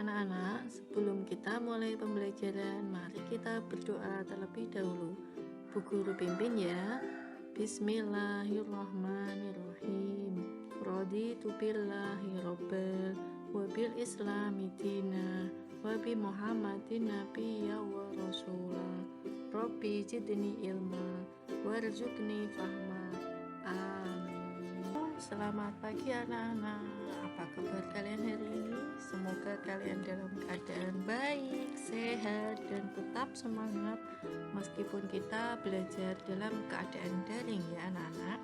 anak-anak, sebelum kita mulai pembelajaran, mari kita berdoa terlebih dahulu. Bu Guru pimpin ya. Bismillahirrahmanirrahim. Raditu billahi rabbal wa bil islami dina wa bi Muhammadin nabiyya wa rasula. Rabbi zidni ilma warzuqni fahma. Amin. Selamat pagi anak-anak. Apa kabar kalian hari ini? Semoga kalian dalam keadaan baik, sehat, dan tetap semangat meskipun kita belajar dalam keadaan daring ya anak-anak.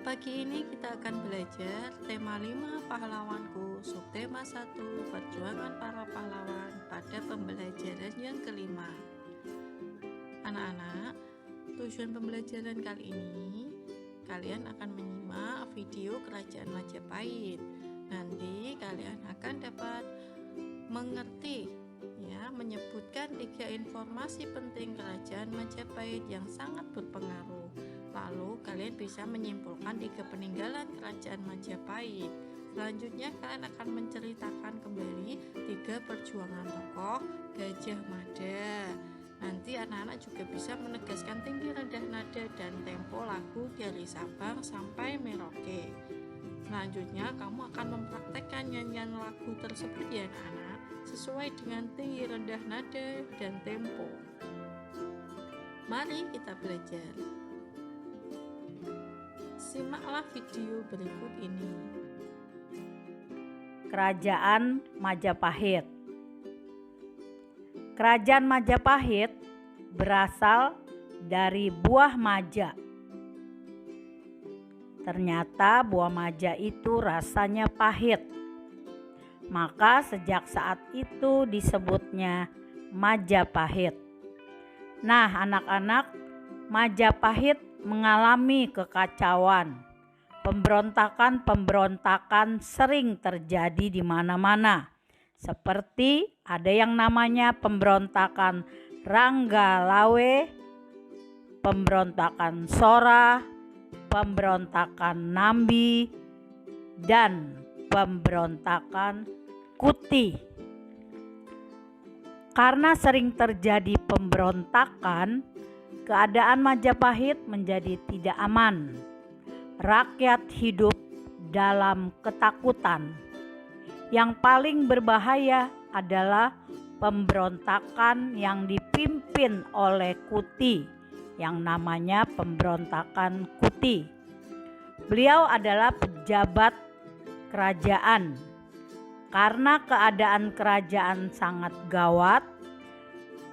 Pagi ini kita akan belajar tema 5 pahlawanku, subtema 1 perjuangan para pahlawan pada pembelajaran yang kelima. Anak-anak, tujuan pembelajaran kali ini kalian akan menyimak video Kerajaan Majapahit. Nanti kalian akan dapat mengerti ya, menyebutkan 3 informasi penting Kerajaan Majapahit yang sangat berpengaruh. Lalu kalian bisa menyimpulkan 3 peninggalan Kerajaan Majapahit. Selanjutnya kalian akan menceritakan kembali 3 perjuangan tokoh Gajah Mada. Nanti anak-anak juga bisa menegaskan tinggi rendah nada dan tempo lagu dari Sabang sampai Merauke. Selanjutnya kamu akan mempraktekkan nyanyian lagu tersebut ya anak-anak, sesuai dengan tinggi rendah nada dan tempo. Mari kita belajar. Simaklah video berikut ini. Kerajaan Majapahit. Kerajaan Majapahit berasal dari buah maja. Ternyata buah maja itu rasanya pahit. Maka sejak saat itu disebutnya Majapahit. Nah, anak-anak, Majapahit mengalami kekacauan. Pemberontakan sering terjadi di mana-mana. Seperti ada yang namanya pemberontakan Ranggalawe, pemberontakan Sora, pemberontakan Nambi, dan pemberontakan Kuti. Karena sering terjadi pemberontakan, keadaan Majapahit menjadi tidak aman. Rakyat hidup dalam ketakutan. Yang paling berbahaya adalah pemberontakan yang dipimpin oleh Kuti, yang namanya pemberontakan Kuti. Beliau adalah pejabat kerajaan. Karena keadaan kerajaan sangat gawat,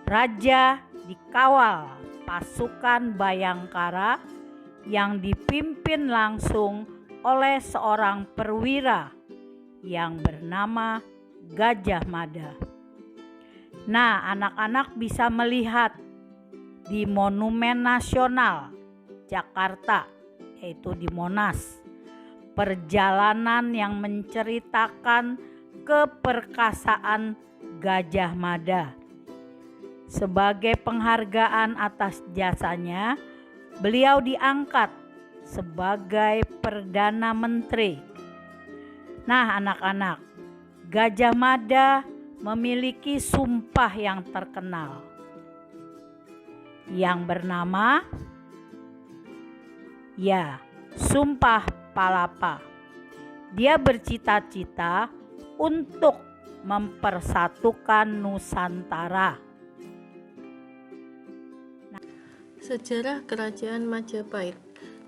raja dikawal pasukan Bayangkara yang dipimpin langsung oleh seorang perwira yang bernama Gajah Mada. Nah, anak-anak bisa melihat di Monumen Nasional Jakarta, yaitu di Monas, perjalanan yang menceritakan keperkasaan Gajah Mada. Sebagai penghargaan atas jasanya, beliau diangkat sebagai Perdana Menteri. Nah, anak-anak, Gajah Mada memiliki sumpah yang terkenal yang bernama Sumpah Palapa. Dia bercita-cita untuk mempersatukan Nusantara. Sejarah Kerajaan Majapahit.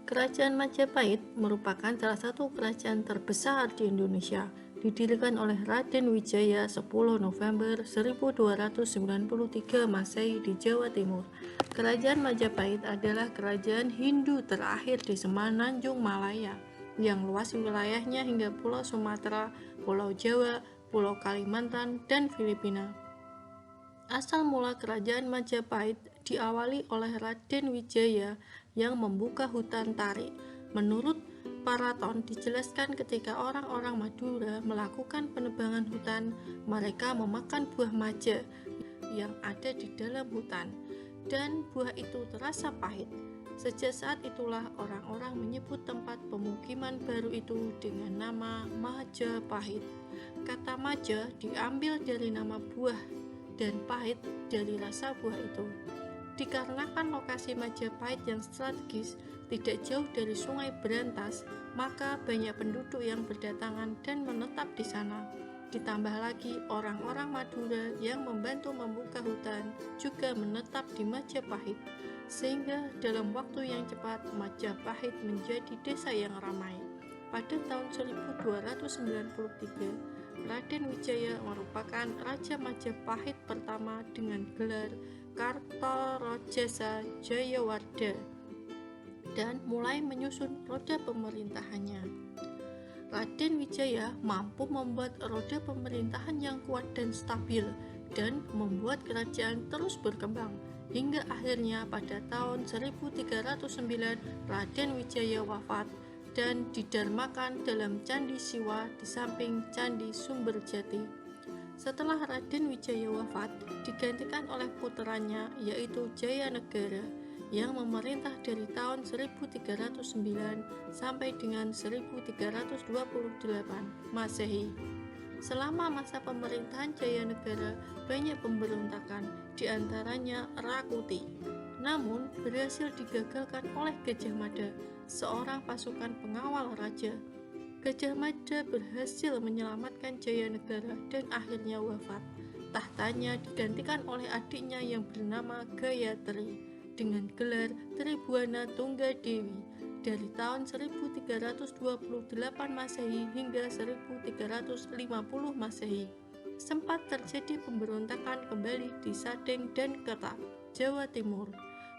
Kerajaan Majapahit merupakan salah satu kerajaan terbesar di Indonesia, didirikan oleh Raden Wijaya 10 November 1293 Masehi di Jawa Timur. Kerajaan Majapahit adalah kerajaan Hindu terakhir di Semenanjung Malaya, yang luas wilayahnya hingga Pulau Sumatera, Pulau Jawa, Pulau Kalimantan, dan Filipina. Asal mula kerajaan Majapahit diawali oleh Raden Wijaya yang membuka hutan tarik. Menurut Paraton dijelaskan ketika orang-orang Madura melakukan penebangan hutan, mereka memakan buah maja yang ada di dalam hutan, dan buah itu terasa pahit. Sejak saat itulah orang-orang menyebut tempat pemukiman baru itu dengan nama Majapahit. Kata Maja diambil dari nama buah dan pahit dari rasa buah itu. Dikarenakan lokasi Majapahit yang strategis tidak jauh dari Sungai Berantas, maka banyak penduduk yang berdatangan dan menetap di sana. Ditambah lagi orang-orang Madura yang membantu membuka hutan juga menetap di Majapahit, sehingga dalam waktu yang cepat Majapahit menjadi desa yang ramai. Pada tahun 1293, Raden Wijaya merupakan Raja Majapahit pertama dengan gelar Kartarajasa Jayawarda dan mulai menyusun roda pemerintahannya. Raden Wijaya mampu membuat roda pemerintahan yang kuat dan stabil dan membuat kerajaan terus berkembang hingga akhirnya pada tahun 1309 Raden Wijaya wafat dan didarmakan dalam Candi Siwa di samping Candi Sumberjati. Setelah Raden Wijaya wafat, digantikan oleh puteranya yaitu Jayanegara yang memerintah dari tahun 1309 sampai dengan 1328 Masehi. Selama masa pemerintahan Jayanegara, banyak pemberontakan, diantaranya Rakuti. Namun, berhasil digagalkan oleh Gajah Mada, seorang pasukan pengawal raja. Gajah Mada berhasil menyelamatkan Jayanegara dan akhirnya wafat. Tahtanya digantikan oleh adiknya yang bernama Gayatri dengan gelar Tribuana Tunggadewi dari tahun 1328 Masehi hingga 1350 Masehi. Sempat terjadi pemberontakan kembali di Sadeng dan Ketak, Jawa Timur.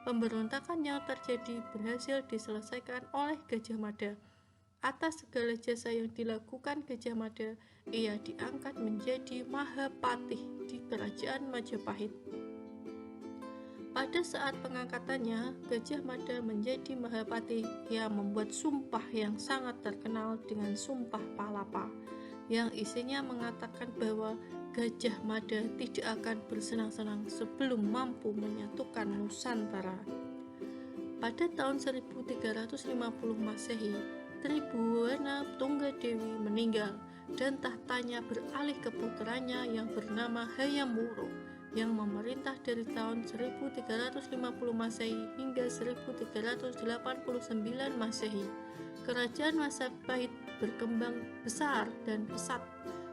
Pemberontakan yang terjadi berhasil diselesaikan oleh Gajah Mada. Atas segala jasa yang dilakukan Gajah Mada, ia diangkat menjadi Mahapatih di Kerajaan Majapahit. Pada saat pengangkatannya, Gajah Mada menjadi Mahapatih yang membuat sumpah yang sangat terkenal dengan Sumpah Palapa, yang isinya mengatakan bahwa Gajah Mada tidak akan bersenang-senang sebelum mampu menyatukan Nusantara. Pada tahun 1350 Masehi, Tribuana Tunggadewi meninggal dan tahtanya beralih ke putranya yang bernama Hayam Wuruk yang memerintah dari tahun 1350 Masehi hingga 1389 Masehi. Kerajaan Majapahit berkembang besar dan pesat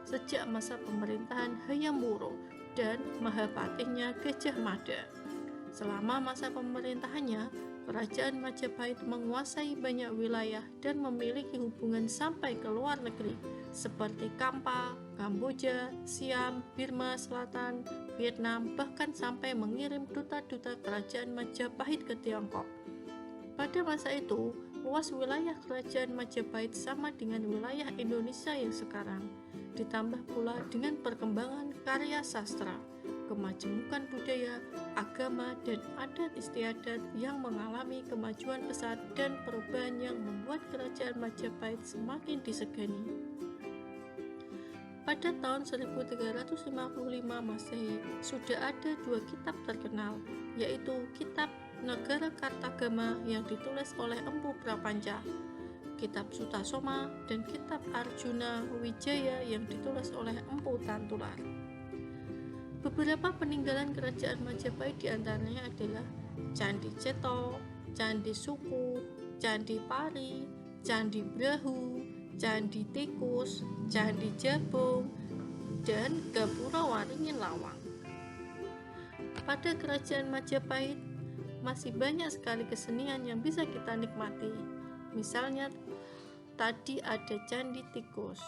sejak masa pemerintahan Hayam Wuruk dan Mahapatihnya Gajah Mada. Selama masa pemerintahannya, Kerajaan Majapahit menguasai banyak wilayah dan memiliki hubungan sampai ke luar negeri seperti Kampa, Kamboja, Siam, Burma Selatan, Vietnam, bahkan sampai mengirim duta-duta Kerajaan Majapahit ke Tiongkok. Pada masa itu, luas wilayah Kerajaan Majapahit sama dengan wilayah Indonesia yang sekarang, ditambah pula dengan perkembangan karya sastra, kemajemukan budaya, agama, dan adat istiadat yang mengalami kemajuan pesat dan perubahan yang membuat Kerajaan Majapahit semakin disegani. Pada tahun 1355 Masehi, sudah ada dua kitab terkenal, yaitu Kitab Negara Kartagama yang ditulis oleh Empu Prapanca, Kitab Sutasoma, dan Kitab Arjuna Wijaya yang ditulis oleh Empu Tantular. Beberapa peninggalan Kerajaan Majapahit diantaranya adalah Candi Ceto, Candi Suku, Candi Pari, Candi Brahu, Candi Tikus, Candi Jabung, dan Gapura Waringin Lawang. Pada Kerajaan Majapahit masih banyak sekali kesenian yang bisa kita nikmati. Misalnya tadi ada Candi Tikus.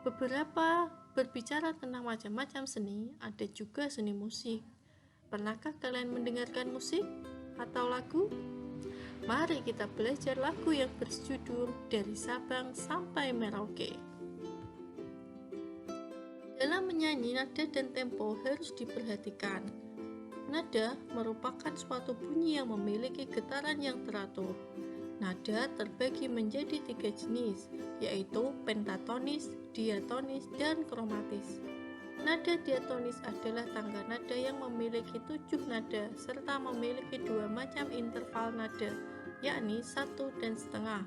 Beberapa berbicara tentang macam-macam seni, ada juga seni musik. Pernahkah kalian mendengarkan musik atau lagu? Mari kita belajar lagu yang berjudul Dari Sabang Sampai Merauke. Dalam menyanyi, nada dan tempo harus diperhatikan. Nada merupakan suatu bunyi yang memiliki getaran yang teratur. Nada terbagi menjadi 3 jenis, yaitu pentatonis, diatonis, dan kromatis. Nada diatonis adalah tangga nada yang memiliki 7 nada serta memiliki 2 macam interval nada, yakni 1 dan setengah.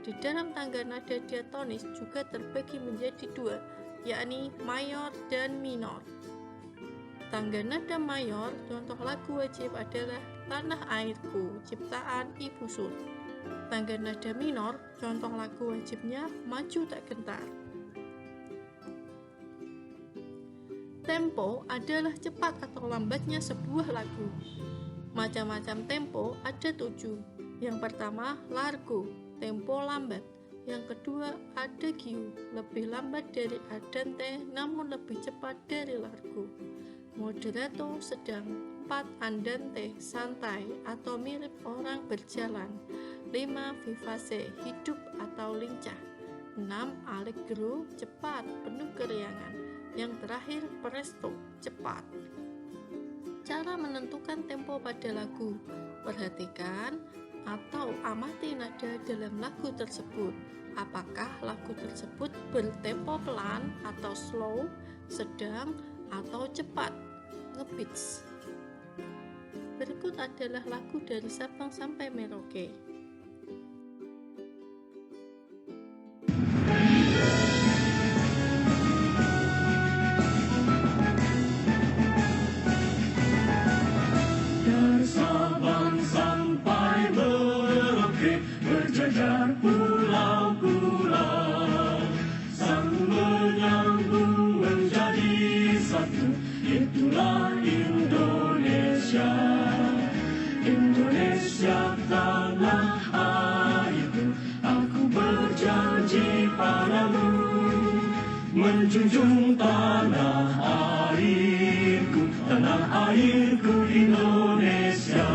Di dalam tangga nada diatonis juga terbagi menjadi 2, yakni mayor dan minor. Tangga nada mayor, contoh lagu wajib adalah Tanah Airku, ciptaan Ibu Sud. Tangga nada minor, contoh lagu wajibnya Maju Tak Gentar. Tempo adalah cepat atau lambatnya sebuah lagu. Macam-macam tempo ada 7. Yang pertama, largo, tempo lambat. Yang kedua, adagio, lebih lambat dari andante namun lebih cepat dari largo. Moderato, sedang. 4, andante, santai atau mirip orang berjalan. 5, vivace, hidup atau lincah. 6, allegro, cepat, penuh keriangan. Yang terakhir, presto, cepat. Cara menentukan tempo pada lagu. Perhatikan atau amati nada dalam lagu tersebut. Apakah lagu tersebut bertempo pelan atau slow, sedang, atau cepat, ngebeats. Berikut adalah lagu dari Sabang sampai Merauke. Berjajar pulau-pulau, sambung menyambung menjadi satu. Itulah Indonesia, Indonesia tanah airku. Aku berjanji padamu, menjunjung tanah airku, tanah airku Indonesia.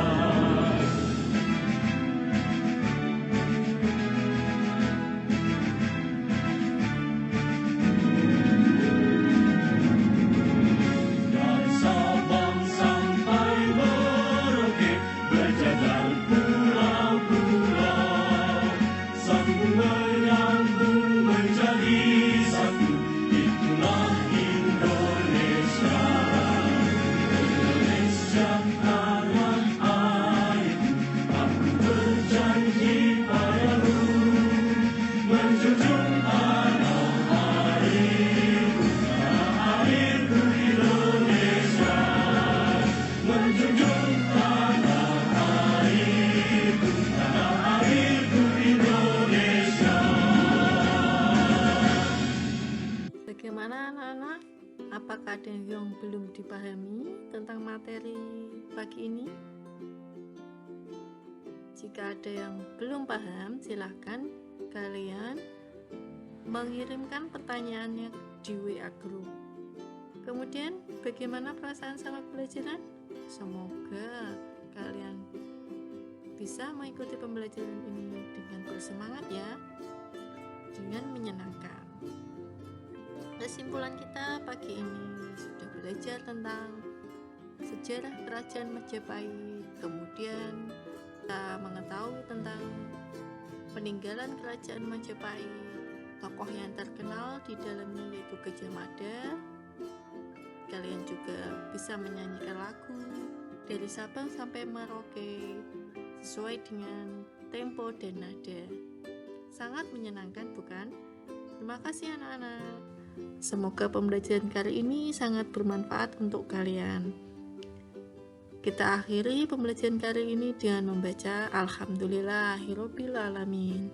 Bagaimana anak-anak? Apakah ada yang belum dipahami tentang materi pagi ini? Jika ada yang belum paham, silahkan kalian mengirimkan pertanyaannya di WA Group. Kemudian, bagaimana perasaan sama pelajaran? Semoga kalian bisa mengikuti pembelajaran ini dengan bersemangat ya, dengan menyenangkan. Kesimpulan kita pagi ini sudah belajar tentang sejarah kerajaan Majapahit, kemudian kita mengetahui tentang peninggalan kerajaan Majapahit, tokoh yang terkenal di dalamnya yaitu Gajah Mada. Kalian juga bisa menyanyikan lagu dari Sabang sampai Merauke sesuai dengan tempo dan nada. Sangat menyenangkan, bukan? Terima kasih anak-anak. Semoga pembelajaran kali ini sangat bermanfaat untuk kalian. Kita akhiri pembelajaran kali ini dengan membaca Alhamdulillahirabbil alamin.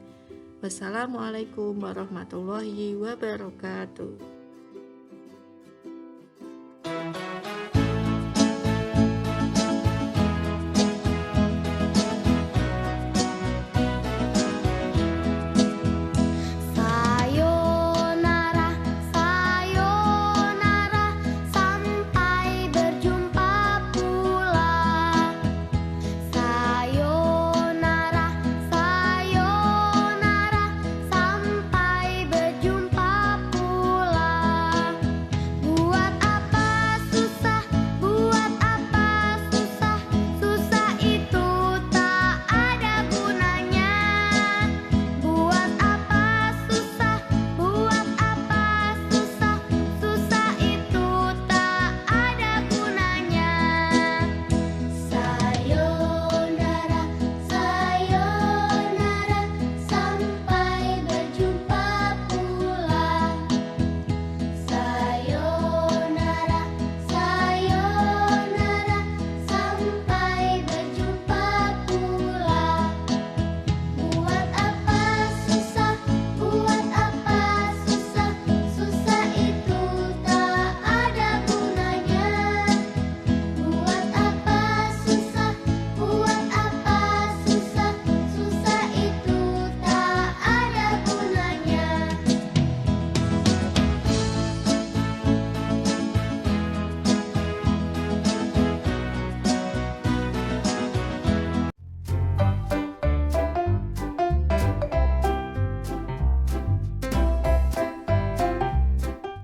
Wassalamualaikum warahmatullahi wabarakatuh.